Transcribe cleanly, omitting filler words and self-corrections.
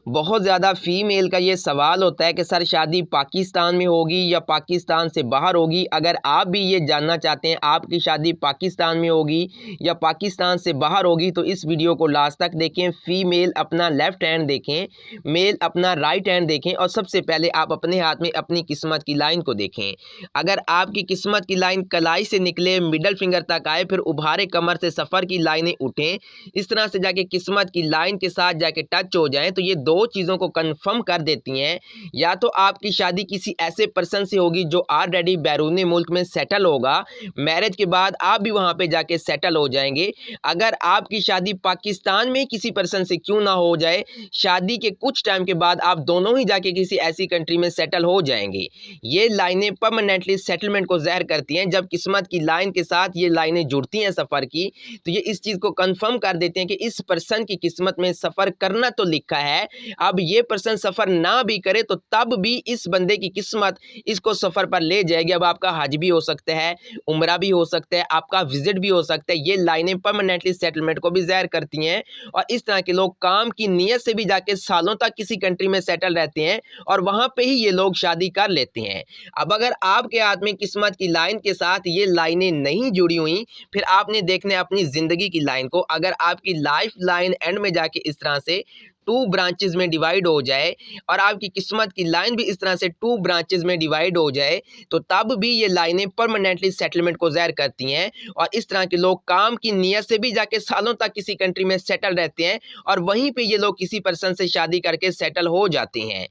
बहुत ज़्यादा फीमेल का ये सवाल होता है कि सर शादी पाकिस्तान में होगी या पाकिस्तान से बाहर होगी। अगर आप भी ये जानना चाहते हैं आपकी शादी पाकिस्तान में होगी या पाकिस्तान से बाहर होगी तो इस वीडियो को लास्ट तक देखें। फीमेल अपना लेफ़्ट हैंड देखें, मेल अपना राइट हैंड देखें और सबसे पहले आप अपने हाथ में अपनी किस्मत की लाइन को देखें। अगर आपकी किस्मत की लाइन कलाई से निकले, मिडल फिंगर तक आए, फिर उभारे कमर से सफ़र की लाइनें उठें, इस तरह से जाके किस्मत की लाइन के साथ जाके टच हो जाएं तो ये दो चीज़ों को कंफर्म कर देती हैं। या तो आपकी शादी किसी ऐसे पर्सन से होगी जो ऑलरेडी बैरून मुल्क में सेटल होगा, मैरिज के बाद आप भी वहाँ पे जाके सेटल हो जाएंगे। अगर आपकी शादी पाकिस्तान में किसी पर्सन से क्यों ना हो जाए, शादी के कुछ टाइम के बाद आप दोनों ही जाके किसी ऐसी कंट्री में सेटल हो जाएंगे। ये लाइनें परमानेंटली सेटलमेंट को ज़ाहिर करती हैं। जब किस्मत की लाइन के साथ ये लाइनें जुड़ती हैं सफ़र की, तो ये इस चीज़ को कंफर्म कर देते हैं कि इस पर्सन की किस्मत में सफ़र करना तो लिखा है। अब ये पर्सन सफ़र ना भी करे तो तब भी इस बंदे की किस्मत इसको सफ़र पर ले जाएगी। अब आपका हज भी हो सकता है, उम्रा भी हो सकता है, आपका विजिट भी हो सकता है। ये लाइनें परमानेंटली सेटलमेंट को भी ज़ाहिर करती हैं और इस तरह के लोग काम की नीयत से भी जाके सालों तक किसी कंट्री में सेटल रहते हैं और वहाँ पे ही ये लोग शादी कर लेते हैं। अब अगर आपके हाथ में किस्मत की लाइन के साथ ये लाइनें नहीं जुड़ी हुई, फिर आपने देखना है अपनी ज़िंदगी की लाइन को। अगर आपकी लाइफ लाइन एंड में जाके इस तरह से टू ब्रांचेस में डिवाइड हो जाए और आपकी किस्मत की लाइन भी इस तरह से टू ब्रांचेस में डिवाइड हो जाए, तो तब भी ये लाइनें परमानेंटली सेटलमेंट को ज़ाहिर करती हैं और इस तरह के लोग काम की नीयत से भी जाके सालों तक किसी कंट्री में सेटल रहते हैं और वहीं पे ये लोग किसी पर्सन से शादी करके सेटल हो जाते हैं।